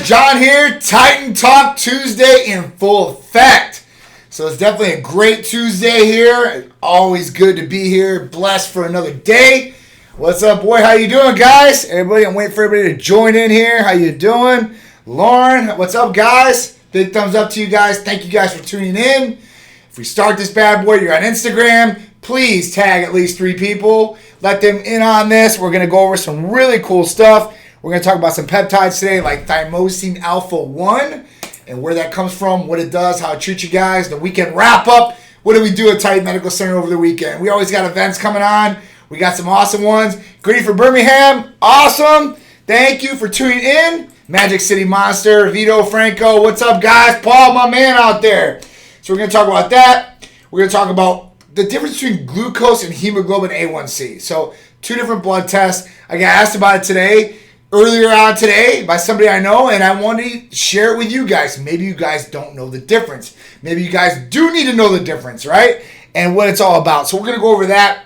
John here. Titan Talk Tuesday in full effect. So it's definitely a great Tuesday here. Always good to be here. Blessed for another day. What's up, boy? How you doing, guys? Everybody, I'm waiting for everybody to join in here. How you doing? Lauren, what's up, guys? Big thumbs up to you guys. Thank you guys for tuning in. If we start this bad boy, you're on Instagram, please tag at least 3 people. Let them in on this. We're going to go over some really cool stuff. We're going to talk about some peptides today, like THYMOSIN ALPHA 1, and where that comes from, what it does, how it treats you guys, the weekend wrap-up. What do we do at Titan Medical Center over the weekend? We always got events coming on. We got some awesome ones. Greedy for Birmingham, awesome. Thank you for tuning in. Magic City Monster, Vito, Franco, what's up, guys? Paul, my man out there. So we're going to talk about that. We're going to talk about the difference between glucose and hemoglobin A1c. So 2 different blood tests. I got asked about it earlier on today by somebody I know, and I wanted to share it with you guys. Maybe you guys don't know the difference. Maybe you guys do need to know the difference, right? And what it's all about. So we're going to go over that.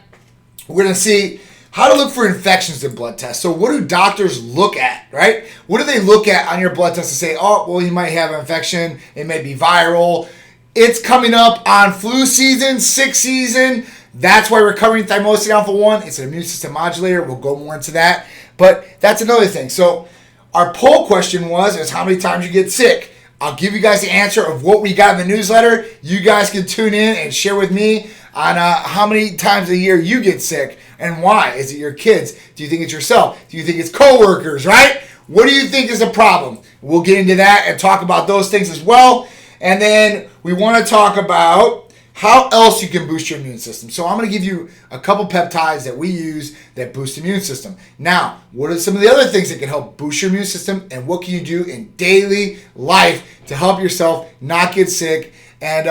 We're going to see how to look for infections in blood tests. So what do doctors look at, right? What do they look at on your blood test to say, oh, well, you might have an infection. It may be viral. It's coming up on flu season, sick season. That's why we're covering THYMOSIN ALPHA 1. It's an immune system modulator. We'll go more into that. But that's another thing. So our poll question is how many times you get sick. I'll give you guys the answer of what we got in the newsletter. You guys can tune in and share with me on how many times a year you get sick and why. Is it your kids? Do you think it's yourself? Do you think it's coworkers, right? What do you think is the problem? We'll get into that and talk about those things as well. And then we want to talk about how else you can boost your immune system. So I'm going to give you a couple peptides that we use that boost the immune system. Now, what are some of the other things that can help boost your immune system, and what can you do in daily life to help yourself not get sick and,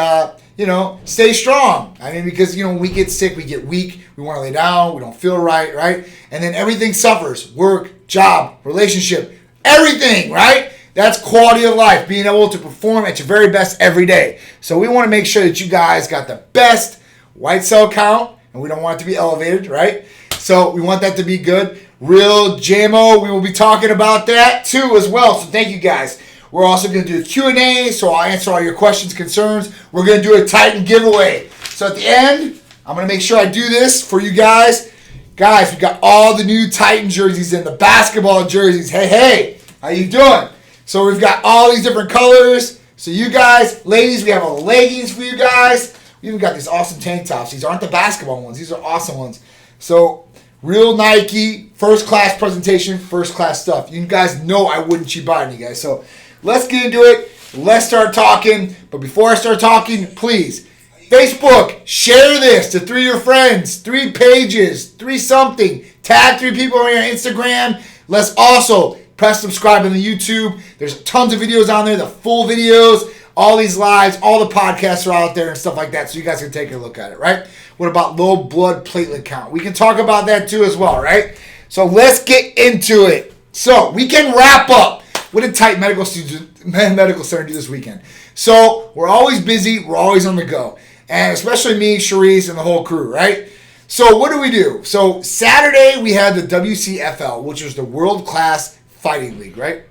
stay strong? I mean, because, when we get sick, we get weak, we want to lay down, we don't feel right? And then everything suffers. Work, job, relationship, everything, right? That's quality of life, being able to perform at your very best every day. So we want to make sure that you guys got the best white cell count, and we don't want it to be elevated, right? So we want that to be good. Real JMO, we will be talking about that too as well. So thank you guys. We're also going to do a Q&A, so I'll answer all your questions, concerns. We're going to do a Titan giveaway. So at the end, I'm going to make sure I do this for you guys. Guys, we got all the new Titan jerseys in, the basketball jerseys. Hey, how you doing? So we've got all these different colors. So you guys, ladies, we have all the leggings for you guys. We even got these awesome tank tops. These aren't the basketball ones. These are awesome ones. So real Nike, first class presentation, first class stuff. You guys know I wouldn't cheap out on you guys. So let's get into it. Let's start talking. But before I start talking, please, Facebook, share this to 3 of your friends, 3 pages, 3 something. Tag 3 people on your Instagram. Let's also press subscribe on the YouTube. There's tons of videos on there, the full videos, all these lives, all the podcasts are out there and stuff like that, so you guys can take a look at it, right? What about low blood platelet count? We can talk about that too as well, right? So let's get into it. So we can wrap up. What did Titan Medical Center do this weekend? So we're always busy. We're always on the go. And especially me, Sharice, and the whole crew, right? So what do we do? So Saturday we had the WCFL, which was the World Class Fighting League, right?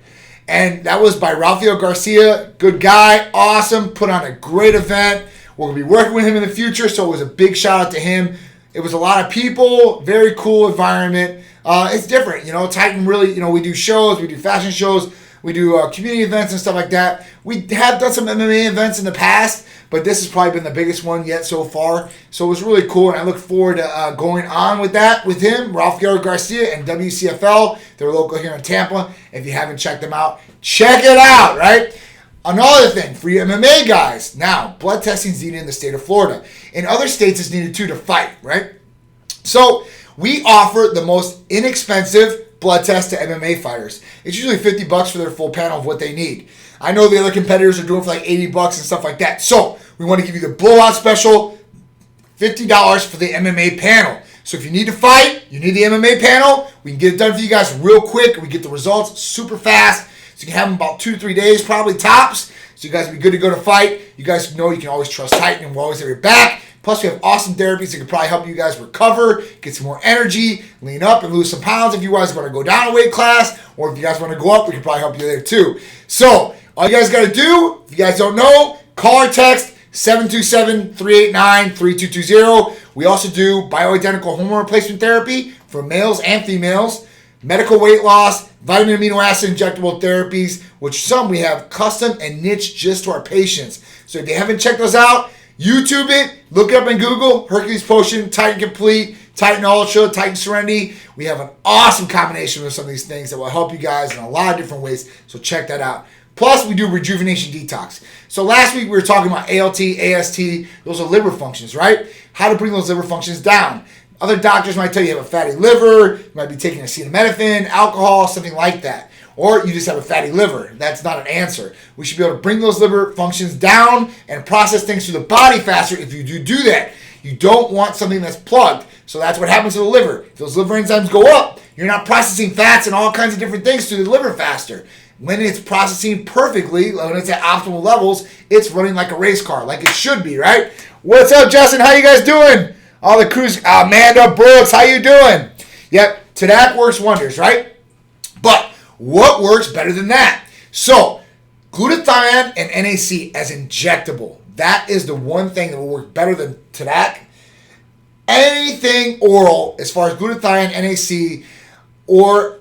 And that was by Rafael Garcia. Good guy, awesome, put on a great event. We're going to be working with him in the future, so it was a big shout out to him. It was a lot of people, very cool environment. It's different, Titan really, we do shows, we do fashion shows, we do community events and stuff like that. We have done some MMA events in the past, but this has probably been the biggest one yet so far. So it was really cool, and I look forward to going on with that with him, Rafael Garcia and WCFL. They're local here in Tampa. If you haven't checked them out, check it out, right? Another thing for you MMA guys, now, blood testing is needed in the state of Florida. In other states, it's needed too to fight, right? So we offer the most inexpensive blood test to MMA fighters. It's usually $50 for their full panel of what they need. I know the other competitors are doing for like $80 and stuff like that. So we want to give you the blowout special, $50 for the MMA panel. So if you need to fight, you need the MMA panel, we can get it done for you guys real quick. We get the results super fast. So you can have them about 2 to 3 days, probably tops. So you guys will be good to go to fight. You guys know you can always trust Titan, and we're always at your back. Plus, we have awesome therapies that can probably help you guys recover, get some more energy, lean up and lose some pounds if you guys want to go down a weight class, or if you guys want to go up, we can probably help you there too. So, all you guys got to do, if you guys don't know, call or text 727-389-3220. We also do bioidentical hormone replacement therapy for males and females, medical weight loss, vitamin amino acid injectable therapies, which some we have custom and niche just to our patients. So if you haven't checked those out, YouTube it, look it up in Google, Hercules Potion, Titan Complete, Titan Ultra, Titan Serenity. We have an awesome combination of some of these things that will help you guys in a lot of different ways, so check that out. Plus, we do Rejuvenation Detox. So last week we were talking about ALT, AST, those are liver functions, right? How to bring those liver functions down. Other doctors might tell you have a fatty liver, you might be taking acetaminophen, alcohol, something like that. Or you just have a fatty liver. That's not an answer. We should be able to bring those liver functions down and process things through the body faster if you do that. You don't want something that's plugged. So that's what happens to the liver. If those liver enzymes go up, you're not processing fats and all kinds of different things through the liver faster. When it's processing perfectly, when it's at optimal levels, it's running like a race car, like it should be, right? What's up, Justin? How you guys doing? All the crews, Amanda Brooks, how you doing? Yep, THYMOSIN works wonders, right? But what works better than that? So, glutathione and NAC as injectable. That is the one thing that will work better than THYMOSIN. Anything oral, as far as glutathione, NAC, or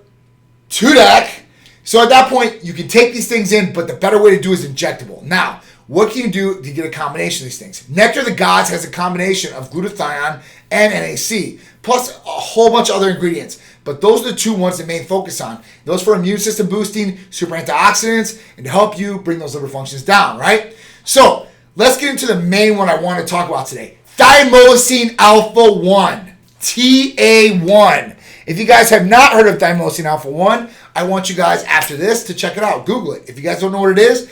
THYMOSIN. So at that point, you can take these things in, but the better way to do is injectable. Now, what can you do to get a combination of these things? Nectar of the Gods has a combination of glutathione and NAC, plus a whole bunch of other ingredients. But those are the two ones that main focus on. Those for immune system boosting, super antioxidants, and to help you bring those liver functions down, right? So, let's get into the main one I want to talk about today. THYMOSIN Alpha 1, TA1. If you guys have not heard of THYMOSIN Alpha 1, I want you guys after this to check it out. Google it. If you guys don't know what it is,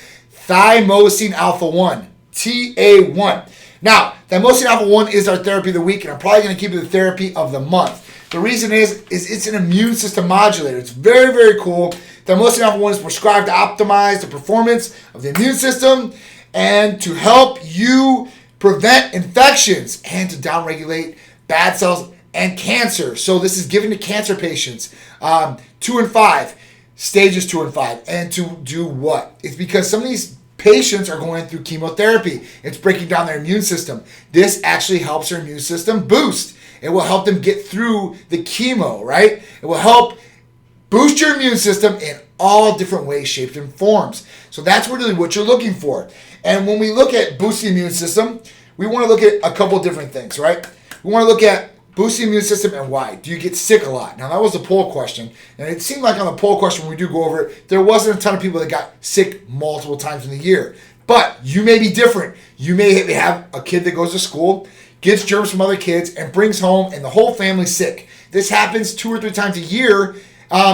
THYMOSIN Alpha 1, TA1. Now, THYMOSIN Alpha 1 is our therapy of the week, and I'm probably going to keep it the therapy of the month. The reason is it's an immune system modulator. It's very, very cool. THYMOSIN Alpha 1 is prescribed to optimize the performance of the immune system and to help you prevent infections and to downregulate bad cells and cancer. So this is given to cancer patients, 2 and 5, stages 2 and 5. And to do what? It's because some of these patients are going through chemotherapy. It's breaking down their immune system. This actually helps their immune system boost. It will help them get through the chemo, right? It will help boost your immune system in all different ways, shapes, and forms. So that's really what you're looking for. And when we look at boosting the immune system, we want to look at a couple different things, right? We want to look at boosting the immune system and why. Do you get sick a lot? Now, that was the poll question. And it seemed like on the poll question, when we do go over it, there wasn't a ton of people that got sick multiple times in the year. But you may be different. You may have a kid that goes to school, gets germs from other kids, and brings home, and the whole family's sick. This happens 2 or 3 times a year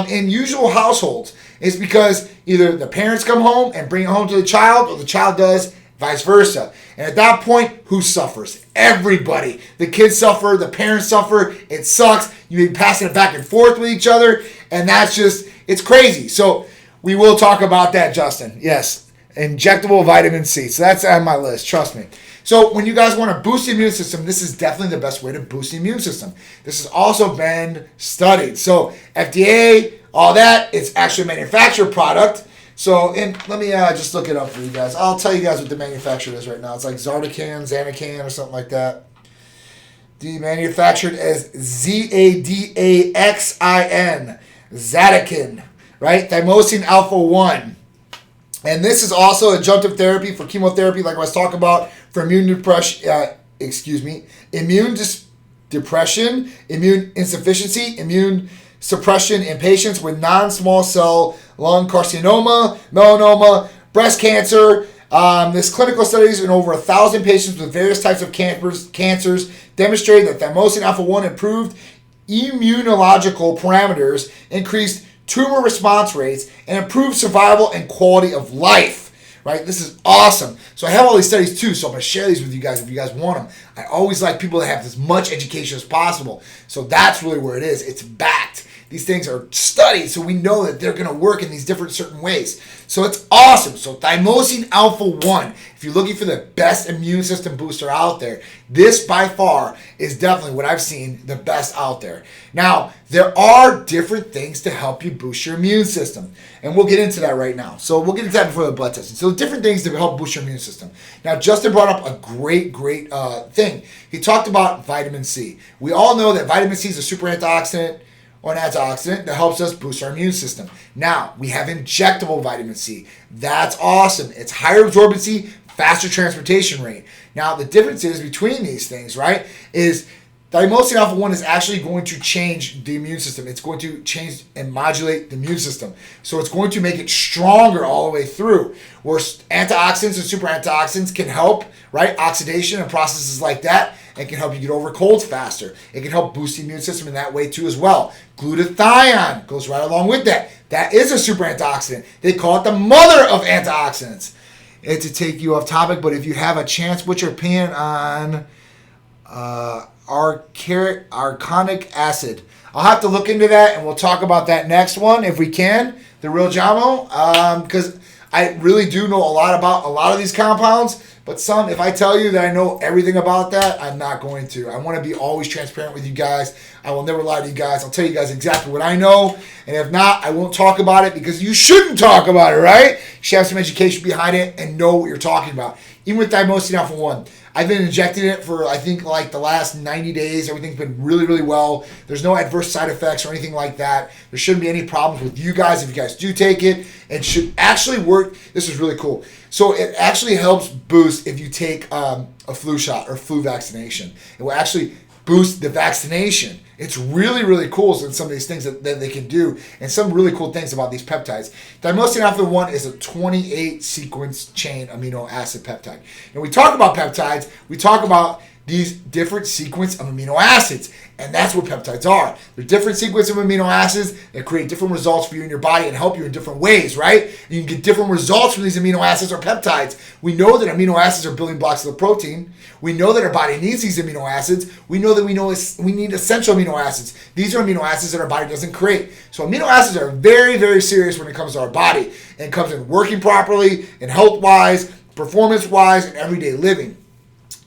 in usual households. It's because either the parents come home and bring it home to the child, or the child does, vice versa. And at that point, who suffers? Everybody. The kids suffer, the parents suffer, it sucks. You've been passing it back and forth with each other, and that's just, it's crazy. So we will talk about that, Justin. Yes, injectable vitamin C. So that's on my list, trust me. So when you guys want to boost the immune system, this is definitely the best way to boost the immune system. This has also been studied. So FDA, all that, it's actually a manufactured product. So let me just look it up for you guys. I'll tell you guys what the manufacturer is right now. It's like Xanacan or something like that. Manufactured as Zadaxin, Zadakin, right? Thymosin Alpha 1. And this is also adjunctive therapy for chemotherapy, like I was talking about, for immune depression, immune depression, immune insufficiency, immune suppression in patients with non-small cell lung carcinoma, melanoma, breast cancer. This clinical studies in over 1,000 patients with various types of cancers demonstrated that Thymosin Alpha 1 improved immunological parameters, increased tumor response rates, and improved survival and quality of life. Right? This is awesome. So I have all these studies too, so I'm going to share these with you guys if you guys want them. I always like people that have as much education as possible. So that's really where it is. It's backed. These things are studied, so we know that they're going to work in these different certain ways. So it's awesome. So THYMOSIN ALPHA 1, if you're looking for the best immune system booster out there, this by far is definitely what I've seen the best out there. Now, there are different things to help you boost your immune system, and we'll get into that right now. So we'll get into that before the blood testing. So different things to help boost your immune system. Now, Justin brought up a great thing. He talked about vitamin C. We all know that vitamin C is a super antioxidant or an antioxidant that helps us boost our immune system. Now, we have injectable vitamin C. That's awesome. It's higher absorbency, faster transportation rate. Now, the difference is between these things, right, is THYMOSIN ALPHA 1 is actually going to change the immune system. It's going to change and modulate the immune system. So it's going to make it stronger all the way through. Where antioxidants and super antioxidants can help, right, oxidation and processes like that, and can help you get over colds faster. It can help boost the immune system in that way too as well. Glutathione goes right along with that. That is a super antioxidant. They call it the mother of antioxidants. And to take you off topic, but if you have a chance, what's your opinion on arcanic acid? I'll have to look into that, and we'll talk about that next one if we can, the real JAMO, because I really do know a lot about a lot of these compounds, but some, if I tell you that I know everything about that, I'm not going to. I want to be always transparent with you guys. I will never lie to you guys. I'll tell you guys exactly what I know, and if not, I won't talk about it because you shouldn't talk about it, right? You should have some education behind it and know what you're talking about. Even with THYMOSIN ALPHA 1, I've been injecting it for, I think, like the last 90 days. Everything's been really, really well. There's no adverse side effects or anything like that. There shouldn't be any problems with you guys if you guys do take it. It should actually work. This is really cool. So it actually helps boost if you take a flu shot or flu vaccination. It will actually boost the vaccination. It's really, really cool. So some of these things that they can do, and some really cool things about these peptides. THYMOSIN ALPHA 1 is a 28 sequence chain amino acid peptide. And we talk about peptides, we talk about these different sequence of amino acids. And that's what peptides are. They're different sequence of amino acids that create different results for you in your body and help you in different ways, right? You can get different results from these amino acids or peptides. We know that amino acids are building blocks of the protein. We know that our body needs these amino acids. We know that we need essential amino acids. These are amino acids that our body doesn't create. So amino acids are very, very serious when it comes to our body. And it comes in working properly and health-wise, performance-wise, and everyday living.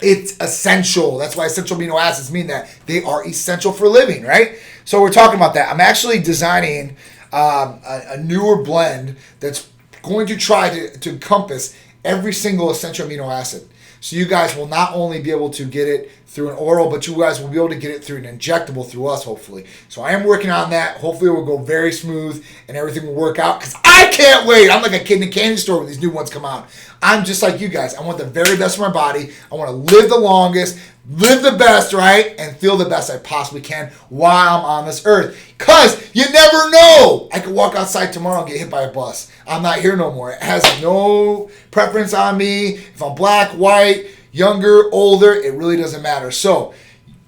It's essential. That's why essential amino acids mean that. They are essential for living, right? So we're talking about that. I'm actually designing a newer blend that's going to try to encompass every single essential amino acid. So you guys will not only be able to get it through an oral, but you guys will be able to get it through an injectable through us, hopefully. So I am working on that. Hopefully it will go very smooth and everything will work out because I can't wait. I'm like a kid in a candy store when these new ones come out. I'm just like you guys. I want the very best for my body. I want to live the longest, live the best, right? And feel the best I possibly can while I'm on this earth. Because you never know. I could walk outside tomorrow and get hit by a bus. I'm not here no more. It has no preference on me. If I'm black, white, younger, older, it really doesn't matter. So,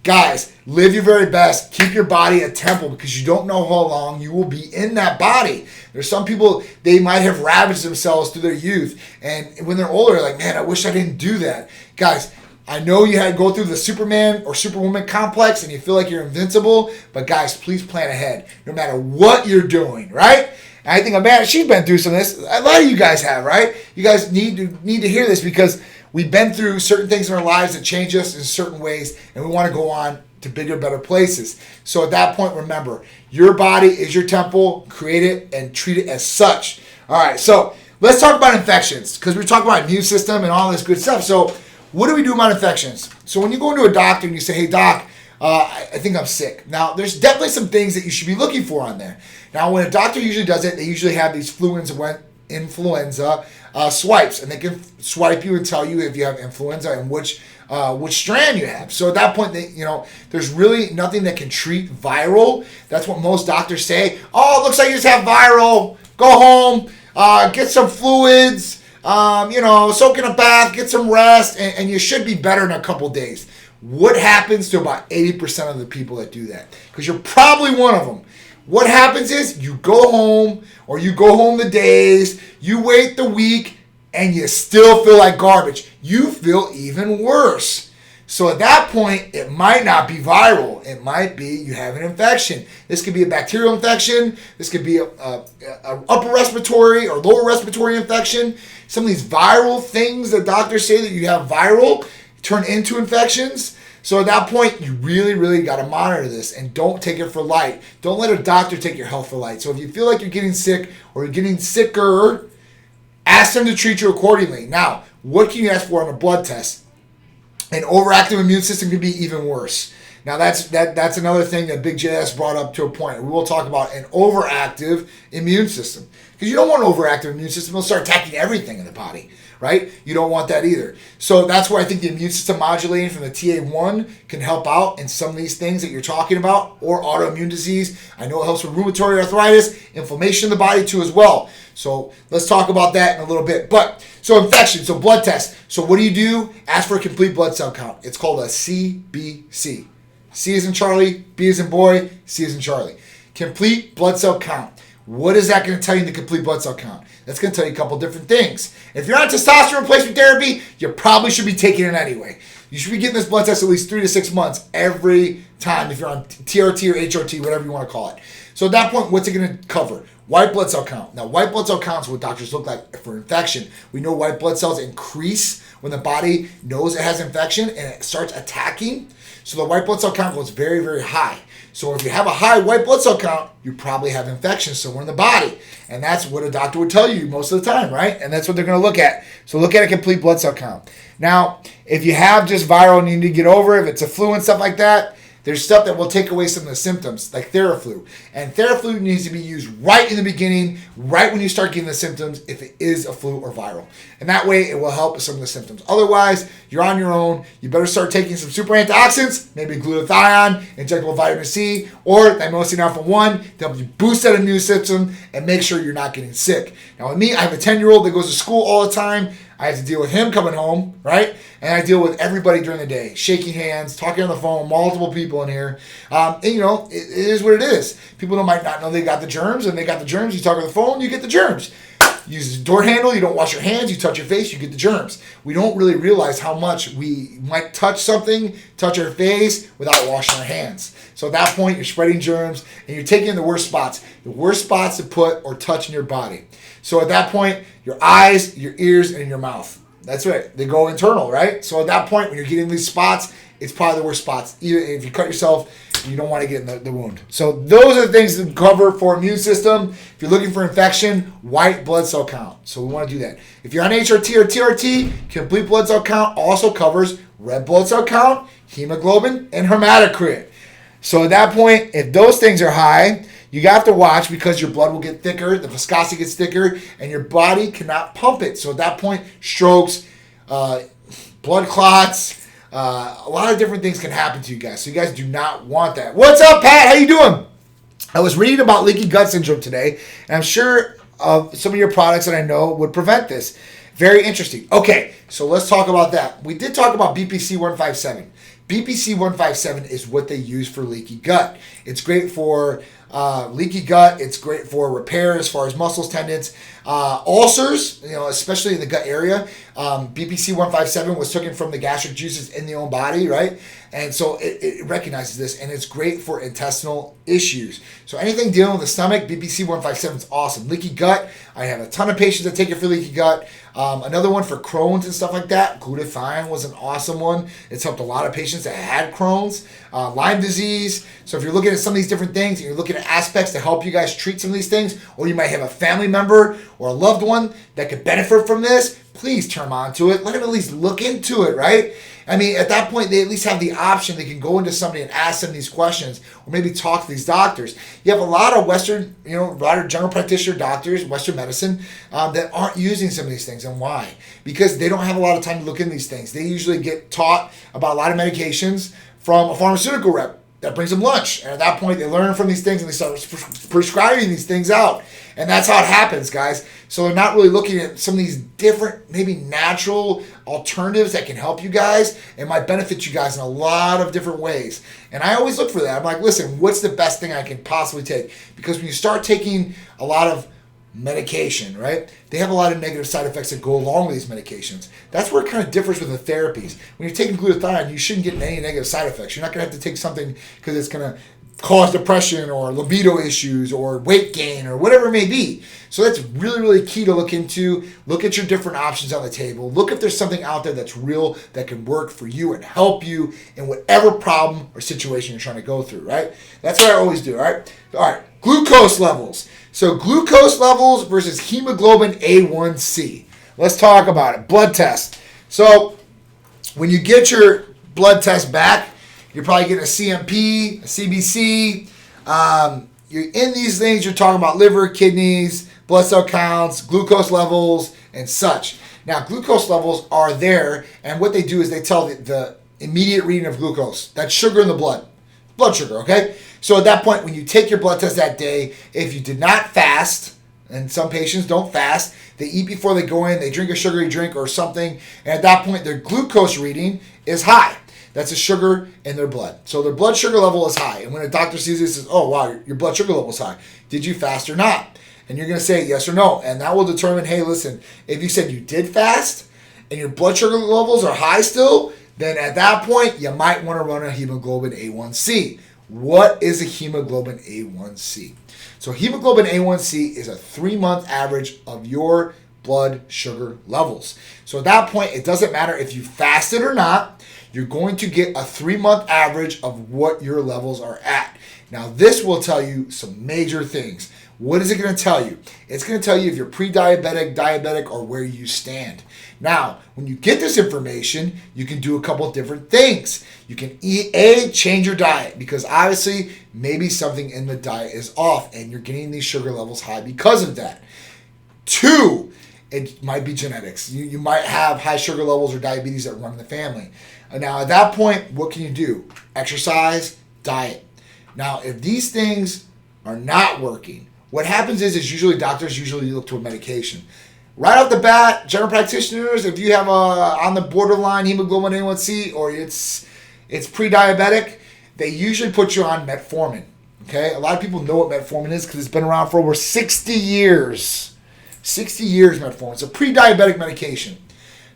guys, live your very best. Keep your body a temple because you don't know how long you will be in that body. There's some people, they might have ravaged themselves through their youth. And when they're older, they're like, man, I wish I didn't do that. Guys, I know you had to go through the Superman or Superwoman complex and you feel like you're invincible. But guys, please plan ahead no matter what you're doing, right? And I think, man, she's been through some of this. A lot of you guys have, right? You guys need to hear this because we've been through certain things in our lives that change us in certain ways, and we want to go on to bigger, better places. So at that point, remember, your body is your temple. Create it and treat it as such. All right, so let's talk about infections because we're talking about immune system and all this good stuff. So what do we do about infections? So when you go into a doctor and you say, hey, doc, I think I'm sick. Now, there's definitely some things that you should be looking for on there. Now, when a doctor usually does it, they usually have these influenza swipes, and they can swipe you and tell you if you have influenza and which strand you have. So at that point, there's really nothing that can treat viral. That's what most doctors say. Oh, it looks like you just have viral. Go home, get some fluids, soak in a bath, get some rest, and you should be better in a couple days. What happens to about 80% of the people that do that? Because you're probably one of them. What happens is you go home, or you go home the days, you wait the week, and you still feel like garbage. You feel even worse. So at that point, it might not be viral. It might be you have an infection. This could be a bacterial infection. This could be a upper respiratory or lower respiratory infection. Some of these viral things that doctors say that you have viral turn into infections. So at that point, you really, really got to monitor this and don't take it for light. Don't let a doctor take your health for light. So if you feel like you're getting sick or you're getting sicker, ask them to treat you accordingly. Now, what can you ask for on a blood test? An overactive immune system could be even worse. Now, that's another thing that Big JS brought up to a point. We will talk about an overactive immune system. Because you don't want an overactive immune system. It'll start attacking everything in the body, right? You don't want that either. So that's where I think the immune system modulating from the TA1 can help out in some of these things that you're talking about, or autoimmune disease. I know it helps with rheumatoid arthritis, inflammation in the body too as well. So let's talk about that in a little bit. But so infection, so blood test. So what do? Ask for a complete blood cell count. It's called a CBC. C as in Charlie, B as in boy, C as in Charlie. Complete blood cell count. What is that going to tell you in the complete blood cell count? That's going to tell you a couple different things. If you're on testosterone replacement therapy, you probably should be taking it anyway. You should be getting this blood test at least 3 to 6 months every time if you're on TRT or HRT, whatever you want to call it. So at that point, what's it going to cover? White blood cell count. Now, white blood cell count is what doctors look like for infection. We know white blood cells increase when the body knows it has infection and it starts attacking. So the white blood cell count goes very, very high. So if you have a high white blood cell count, you probably have infection somewhere in the body. And that's what a doctor would tell you most of the time, right? And that's what they're going to look at. So look at a complete blood cell count. Now, if you have just viral and you need to get over it, if it's a flu and stuff like that, there's stuff that will take away some of the symptoms, like Theraflu. And Theraflu needs to be used right in the beginning, right when you start getting the symptoms, if it is a flu or viral. And that way, it will help with some of the symptoms. Otherwise, you're on your own. You better start taking some super antioxidants, maybe glutathione, injectable vitamin C, or THYMOSIN ALPHA 1 to help you boost that immune system and make sure you're not getting sick. Now, with me, I have a 10-year-old that goes to school all the time. I have to deal with him coming home, right? And I deal with everybody during the day, shaking hands, talking on the phone, multiple people in here. And, you know, it is what it is. People might not know they got the germs, and they got the germs. You talk on the phone, you get the germs. Use the door handle, you don't wash your hands, you touch your face, you get the germs. We don't really realize how much we might touch something, touch our face, without washing our hands. So at that point, you're spreading germs, and you're taking the worst spots to put or touch in your body. So at that point, your eyes, your ears, and your mouth. That's right. They go internal, right? So at that point, when you're getting these spots, it's probably the worst spots. Even if you cut yourself, you don't want to get in the wound. So those are the things to cover for immune system. If you're looking for infection, white blood cell count. So we want to do that. If you're on HRT or TRT, complete blood cell count also covers red blood cell count, hemoglobin, and hematocrit. So at that point, if those things are high, you have to watch because your blood will get thicker, the viscosity gets thicker, and your body cannot pump it. So at that point, strokes, blood clots, a lot of different things can happen to you guys. So you guys do not want that. What's up, Pat? How you doing? I was reading about leaky gut syndrome today, and I'm sure some of your products that I know would prevent this. Very interesting. Okay, so let's talk about that. We did talk about BPC 157. BPC 157 is what they use for leaky gut. It's great for leaky gut. It's great for repair as far as muscles, tendons, ulcers, especially in the gut area. BPC 157 was taken from the gastric juices in the own body, right? And so it recognizes this, and it's great for intestinal issues. So anything dealing with the stomach, BPC 157 is awesome. Leaky gut, I have a ton of patients that take it for leaky gut. Another one for Crohn's and stuff like that, glutathione was an awesome one. It's helped a lot of patients that had Crohn's, Lyme disease. So if you're looking at some of these different things, and you're looking at aspects to help you guys treat some of these things, or you might have a family member or a loved one that could benefit from this, please turn them on to it. Let them at least look into it, right? I mean, at that point, they at least have the option. They can go into somebody and ask them these questions, or maybe talk to these doctors. You have a lot of Western, a lot of general practitioner doctors, Western medicine, that aren't using some of these things. And why? Because they don't have a lot of time to look into these things. They usually get taught about a lot of medications from a pharmaceutical rep that brings them lunch. And at that point, they learn from these things and they start prescribing these things out. And that's how it happens, guys. So they're not really looking at some of these different, maybe natural alternatives that can help you guys and might benefit you guys in a lot of different ways. And I always look for that. I'm like, listen, what's the best thing I can possibly take? Because when you start taking a lot of medication, right? They have a lot of negative side effects that go along with these medications. That's where it kind of differs with the therapies. When you're taking glutathione, you shouldn't get any negative side effects. You're not going to have to take something because it's going to cause depression or libido issues or weight gain or whatever it may be. So that's really, really key to look into. Look at your different options on the table. Look if there's something out there that's real that can work for you and help you in whatever problem or situation you're trying to go through, right? That's what I always do, all right? All right, glucose levels. So glucose levels versus hemoglobin A1c. Let's talk about it. Blood test. So when you get your blood test back, you're probably getting a CMP, a CBC. You're in these things, you're talking about liver, kidneys, blood cell counts, glucose levels, and such. Now, glucose levels are there, and what they do is they tell the immediate reading of glucose. That's sugar in the blood sugar, okay? So at that point, when you take your blood test that day, if you did not fast, and some patients don't fast, they eat before they go in, they drink a sugary drink or something, and at that point, their glucose reading is high. That's a sugar in their blood. So their blood sugar level is high. And when a doctor sees this, says, oh, wow, your blood sugar level is high. Did you fast or not? And you're going to say yes or no. And that will determine, hey, listen, if you said you did fast and your blood sugar levels are high still, then at that point, you might want to run a hemoglobin A1c. What is a hemoglobin A1c? So hemoglobin A1c is a 3-month average of your blood sugar levels. So at that point, it doesn't matter if you fasted or not. You're going to get a 3-month average of what your levels are at. Now, this will tell you some major things. What is it going to tell you? It's going to tell you if you're pre-diabetic, diabetic, or where you stand. Now, when you get this information, you can do a couple of different things. You can change your diet, because obviously maybe something in the diet is off and you're getting these sugar levels high because of that. 2, it might be genetics. You might have high sugar levels or diabetes that run in the family. Now, at that point, what can you do? Exercise, diet. Now, if these things are not working, what happens is usually doctors usually look to a medication. Right off the bat, general practitioners, if you have on the borderline hemoglobin A1c or it's pre-diabetic, they usually put you on Metformin. Okay, a lot of people know what Metformin is because it's been around for over 60 years. 60 years, Metformin. It's a pre-diabetic medication.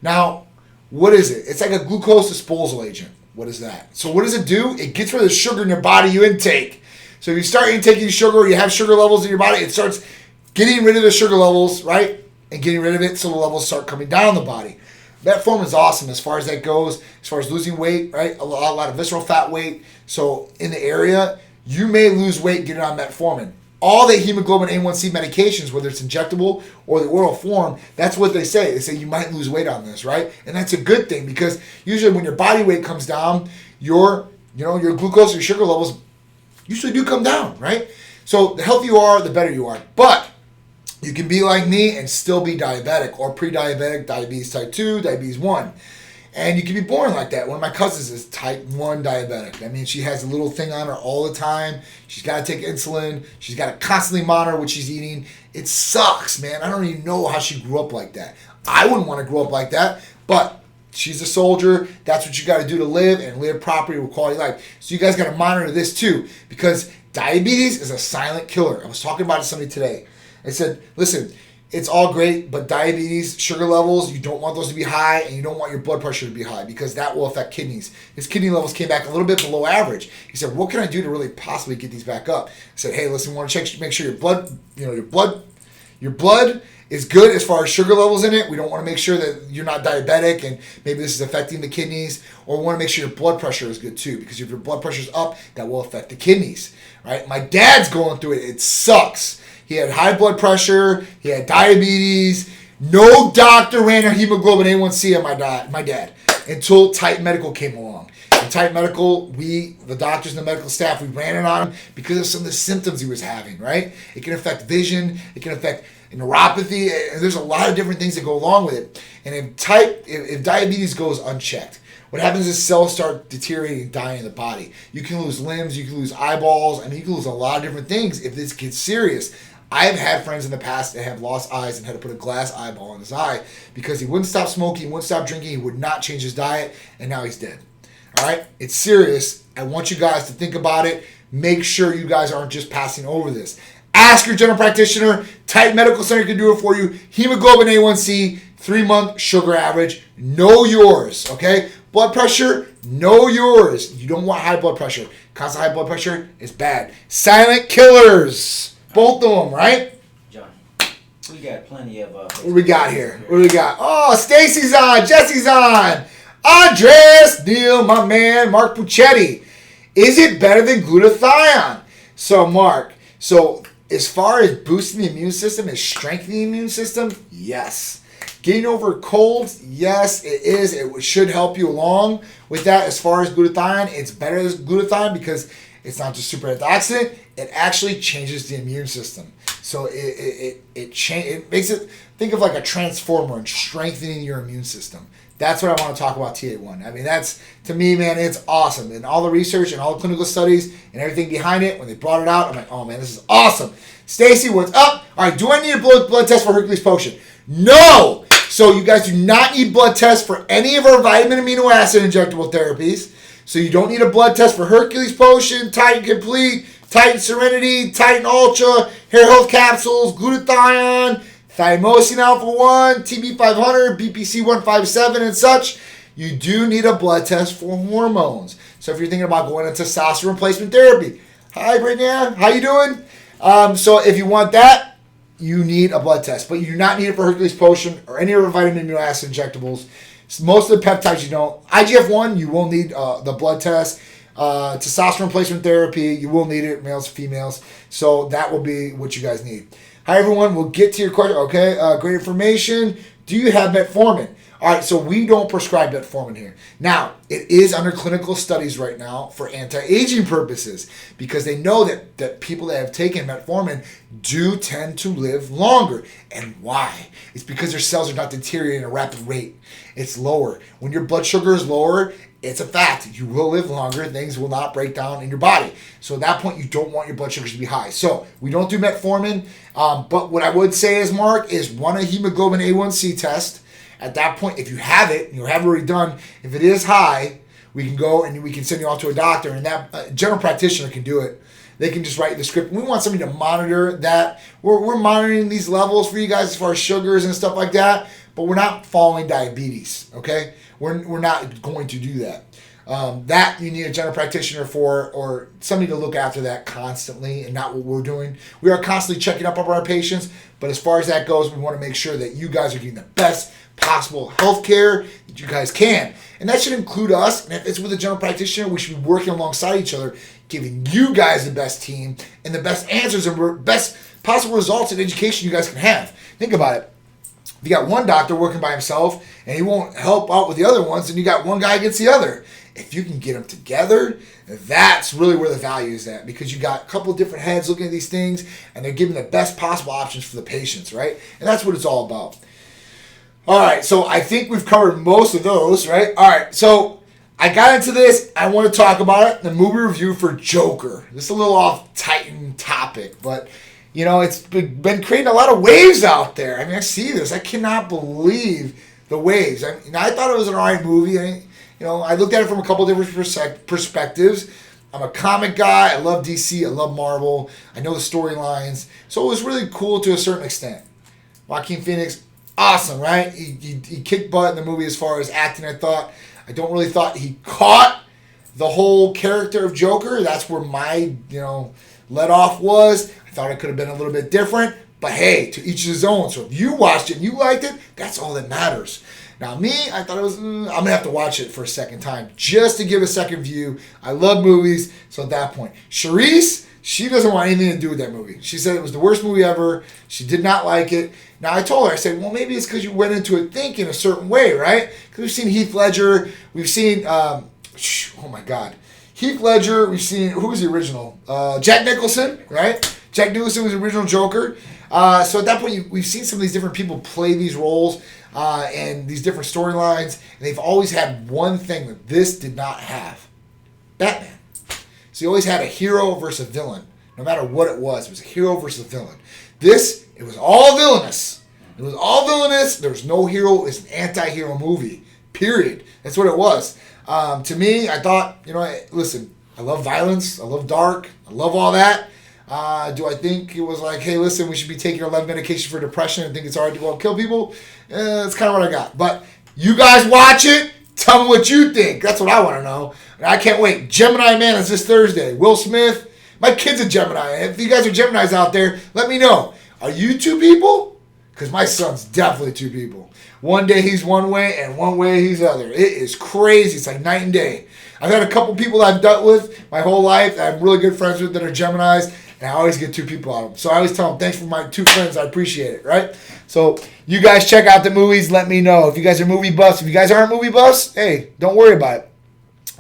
Now, what is it? It's like a glucose disposal agent. What is that? So what does it do? It gets rid of the sugar in your body you intake. So if you start intaking sugar or you have sugar levels in your body, it starts getting rid of the sugar levels, right? And getting rid of it so the levels start coming down the body. Metformin is awesome as far as that goes, as far as losing weight, right? A lot of visceral fat weight. So in the area, you may lose weight getting on Metformin. All the hemoglobin A1c medications, whether it's injectable or the oral form, that's what they say. They say you might lose weight on this, right? And that's a good thing because usually when your body weight comes down, your glucose or sugar levels usually do come down, right? So the healthier you are, the better you are. But you can be like me and still be diabetic or pre-diabetic, diabetes type 2, diabetes 1. And you can be born like that. One of my cousins is type 1 diabetic. I mean, she has a little thing on her all the time. She's got to take insulin. She's got to constantly monitor what she's eating. It sucks, man. I don't even know how she grew up like that. I wouldn't want to grow up like that, but she's a soldier. That's what you got to do to live and live properly with quality life. So you guys got to monitor this too, because diabetes is a silent killer. I was talking about it to somebody today. I said, listen, it's all great, but diabetes, sugar levels, you don't want those to be high, and you don't want your blood pressure to be high because that will affect kidneys. His kidney levels came back a little bit below average. He said, what can I do to really possibly get these back up? I said, hey, listen, we want to make sure your blood is good as far as sugar levels in it. We don't want to make sure that you're not diabetic and maybe this is affecting the kidneys, or we want to make sure your blood pressure is good too, because if your blood pressure is up, that will affect the kidneys, right? My dad's going through it. It sucks. He had high blood pressure. He had diabetes. No doctor ran a hemoglobin A1c on my dad until Titan Medical came along. And Titan Medical, the doctors and the medical staff, we ran it on him because of some of the symptoms he was having, right? It can affect vision. It can affect neuropathy. And there's a lot of different things that go along with it. And if diabetes goes unchecked, what happens is cells start deteriorating and dying in the body. You can lose limbs. You can lose eyeballs. I mean, you can lose a lot of different things if this gets serious. I've had friends in the past that have lost eyes and had to put a glass eyeball in his eye because he wouldn't stop smoking, he wouldn't stop drinking, he would not change his diet, and now he's dead. All right? It's serious. I want you guys to think about it. Make sure you guys aren't just passing over this. Ask your general practitioner. Titan Medical Center can do it for you. Hemoglobin A1c, 3-month sugar average. Know yours, okay? Blood pressure, know yours. You don't want high blood pressure. Constant high blood pressure is bad. Silent killers. Both of them, right? John, we got plenty of... what do we got here? What do we got? Oh, Stacy's on. Jesse's on. Andres, Neil, my man, Mark Puccetti. Is it better than glutathione? So, Mark, as far as boosting the immune system and strengthening the immune system, yes. Getting over colds, yes, it is. It should help you along with that. As far as glutathione, it's better than glutathione because it's not just super antioxidant. It actually changes the immune system. So it makes it, think of like a transformer and strengthening your immune system. That's what I want to talk about TA1. I mean, that's, to me, man, it's awesome. And all the research and all the clinical studies and everything behind it, when they brought it out, I'm like, oh, man, this is awesome. Stacy, what's up? All right, do I need a blood test for Hercules Potion? No! So you guys do not need blood tests for any of our vitamin amino acid injectable therapies. So you don't need a blood test for Hercules Potion, Titan Complete, Titan Serenity, Titan Ultra, Hair Health Capsules, Glutathione, THYMOSIN Alpha 1, TB500, BPC 157, and such. You do need a blood test for hormones. So if you're thinking about going into testosterone replacement therapy, hi Brittany, how you doing? So if you want that, you need a blood test, but you do not need it for Hercules Potion or any other vitamin amino acid injectables. Most of the peptides you don't. IGF-1, you will need the blood test. Testosterone replacement therapy, you will need it, males, females. So that will be what you guys need. Hi everyone, we'll get to your question. Okay, great information. Do you have metformin? All right, so we don't prescribe metformin here. Now, it is under clinical studies right now for anti-aging purposes because they know that people that have taken metformin do tend to live longer. And why? It's because their cells are not deteriorating at a rapid rate. It's lower. When your blood sugar is lower, it's a fact. You will live longer. Things will not break down in your body. So at that point, you don't want your blood sugars to be high. So we don't do metformin. But what I would say is, Mark, is run a hemoglobin A1c test. At that point, if you have it, you have it already done, if it is high, we can go and we can send you off to a doctor, and that general practitioner can do it. They can just write the script. We want somebody to monitor that. We're monitoring these levels for you guys as far as sugars and stuff like that, but we're not following diabetes, okay? We're not going to do that. That you need a general practitioner for, or somebody to look after that constantly, and not what we're doing. We are constantly checking up on our patients, but as far as that goes, we want to make sure that you guys are getting the best possible health care that you guys can. And that should include us. And if it's with a general practitioner, we should be working alongside each other, giving you guys the best team and the best answers and best possible results and education you guys can have. Think about it. If you got one doctor working by himself and he won't help out with the other ones, then you got one guy against the other. If you can get them together, that's really where the value is at, because you got a couple of different heads looking at these things and they're giving the best possible options for the patients, right? And that's what it's all about. All right, so I think we've covered most of those, right? All right, so I got into this. I want to talk about it, the movie review for Joker. This is a little off Titan topic, but, you know, it's been creating a lot of waves out there. I mean, I see this. I cannot believe the waves. I thought it was an all right movie. I looked at it from a couple different perspectives. I'm a comic guy. I love DC. I love Marvel. I know the storylines. So it was really cool to a certain extent. Joaquin Phoenix, awesome, right? He kicked butt in the movie as far as acting, I don't really thought he caught the whole character of Joker. That's where my, let off was. I thought it could have been a little bit different. But hey, to each his own. So if you watched it and you liked it, that's all that matters. Now me, I thought it was, I'm going to have to watch it for a second time just to give a second view. I love movies. So at that point, Charisse, she doesn't want anything to do with that movie. She said it was the worst movie ever. She did not like it. Now, I told her, I said, well, maybe it's because you went into it thinking a certain way, right? Because we've seen Heath Ledger. We've seen, oh my God. Heath Ledger. We've seen, who was the original? Jack Nicholson, right? Jack Nicholson was the original Joker. So at that point, we've seen some of these different people play these roles and these different storylines. And they've always had one thing that this did not have. Batman. So you always had a hero versus a villain. No matter what it was a hero versus a villain. This, it was all villainous. It was all villainous. There was no hero. It's an anti-hero movie. Period. That's what it was. To me, I thought, listen, I love violence. I love dark. I love all that. Do I think it was like, hey, listen, we should be taking our love medication for depression and think it's alright to go and kill people? That's kind of what I got. But you guys watch it. Tell me what you think. That's what I want to know. And I can't wait. Gemini Man is this Thursday. Will Smith. My kid's a Gemini. If you guys are Geminis out there, let me know. Are you two people? Because my son's definitely two people. One day he's one way and one way he's the other. It is crazy. It's like night and day. I've had a couple people that I've dealt with my whole life that I'm really good friends with that are Geminis. And I always get two people out of them. So I always tell them, thanks for my two friends. I appreciate it, right? So you guys check out the movies. Let me know. If you guys are movie buffs. If you guys aren't movie buffs, hey, don't worry about it.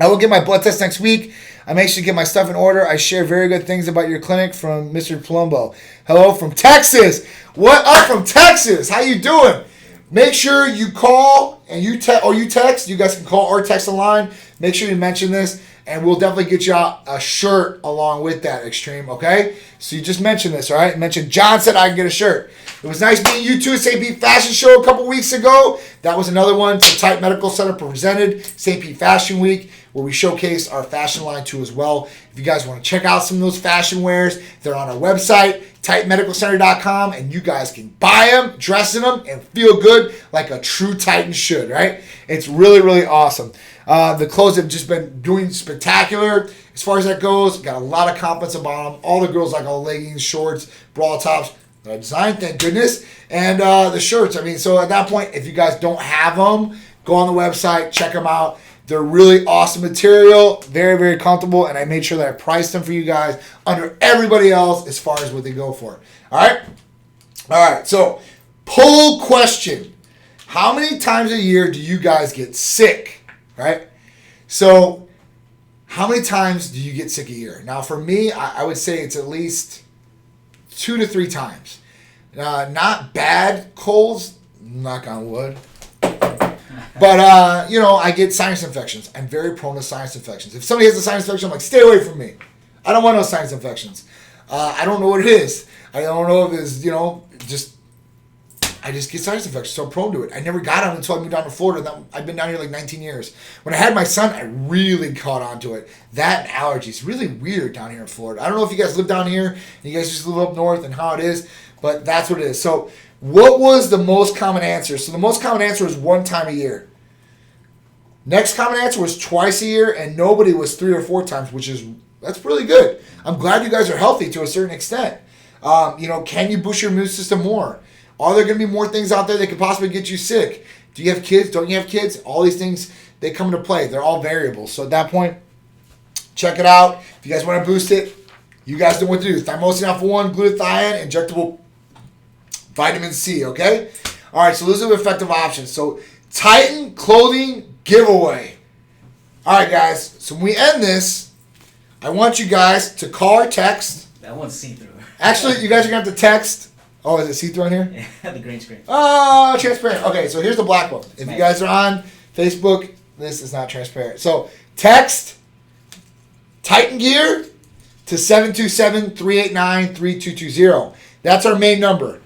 I will get my blood test next week. I make sure to get my stuff in order. I share very good things about your clinic from Mr. Palumbo. Hello from Texas. What up from Texas? How you doing? Make sure you call and you text. You guys can call or text the line. Make sure you mention this. And we'll definitely get you out a shirt along with that, Extreme, okay? So you just mentioned this, all right? Mention John said I can get a shirt. It was nice meeting you two at St. Pete Fashion Show a couple weeks ago. That was another one for Titan Medical Center presented St. Pete Fashion Week, where we showcased our fashion line too as well. If you guys want to check out some of those fashion wares, they're on our website, TitanMedicalCenter.com, and you guys can buy them, dress in them, and feel good like a true Titan should, right? It's really, really awesome. The clothes have just been doing spectacular as far as that goes. Got a lot of confidence about them. All the girls like all leggings, shorts, bra tops. They're designed, thank goodness. And the shirts. I mean, so at that point, if you guys don't have them, go on the website, check them out. They're really awesome material, very, very comfortable, and I made sure that I priced them for you guys under everybody else as far as what they go for. All right? All right, so poll question. How many times a year do you guys get sick? Right? So, how many times do you get sick a year? Now, for me, I would say it's at least 2 to 3 times. Not bad colds, knock on wood. But, I get sinus infections. I'm very prone to sinus infections. If somebody has a sinus infection, I'm like, stay away from me. I don't want no sinus infections. I don't know what it is. I don't know if it's, I just get sinus infections, so I'm prone to it. I never got them until I moved down to Florida. I've been down here like 19 years. When I had my son, I really caught on to it. That and allergies. Really weird down here in Florida. I don't know if you guys live down here and you guys just live up north and how it is, but that's what it is. So what was the most common answer? So the most common answer was 1 time a year. Next common answer was twice a year, and nobody was 3 or 4 times, that's really good. I'm glad you guys are healthy to a certain extent. Can you boost your immune system more? Are there going to be more things out there that could possibly get you sick? Do you have kids? Don't you have kids? All these things, they come into play. They're all variables. So at that point, check it out. If you guys want to boost it, you guys know what to do. THYMOSIN ALPHA 1, glutathione, injectable vitamin C, okay? All right, so those are the effective options. So Titan clothing giveaway. All right, guys. So when we end this, I want you guys to call or text. That one's see-through. Actually, you guys are going to have to text. Oh, is it see-through on here? Yeah, the green screen. Oh, transparent. Okay, so here's the black one. If you guys are on Facebook, this is not transparent. So text Titan Gear to 727-389-3220. That's our main number.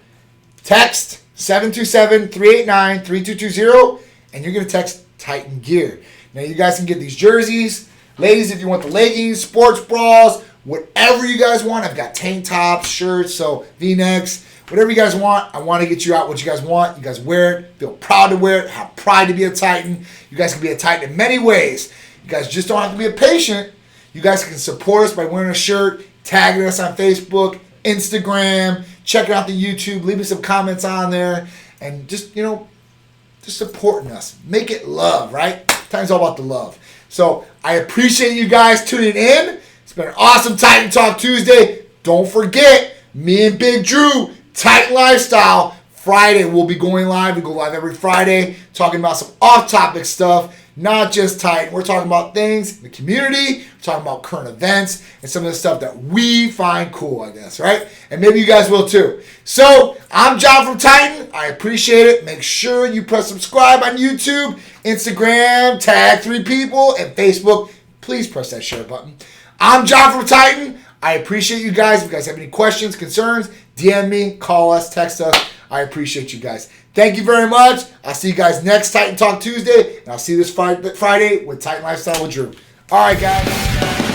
Text 727-389-3220, and you're going to text Titan Gear. Now, you guys can get these jerseys. Ladies, if you want the leggings, sports bras, whatever you guys want. I've got tank tops, shirts, so V-necks. Whatever you guys want, I want to get you out what you guys want. You guys wear it. Feel proud to wear it. Have pride to be a Titan. You guys can be a Titan in many ways. You guys just don't have to be a patient. You guys can support us by wearing a shirt, tagging us on Facebook, Instagram, checking out the YouTube, leaving some comments on there, and just supporting us. Make it love, right? Time's all about the love. So I appreciate you guys tuning in. It's been an awesome Titan Talk Tuesday. Don't forget, me and Big Drew, Titan Lifestyle. Friday, we'll be going live. We go live every Friday talking about some off-topic stuff, not just Titan. We're talking about things in the community. We're talking about current events and some of the stuff that we find cool, I guess, right? And maybe you guys will too. So, I'm John from Titan. I appreciate it. Make sure you press subscribe on YouTube, Instagram, tag 3 people, and Facebook. Please press that share button. I'm John from Titan. I appreciate you guys. If you guys have any questions, concerns, DM me, call us, text us. I appreciate you guys. Thank you very much. I'll see you guys next Titan Talk Tuesday. And I'll see you this Friday with Titan Lifestyle with Drew. All right, guys.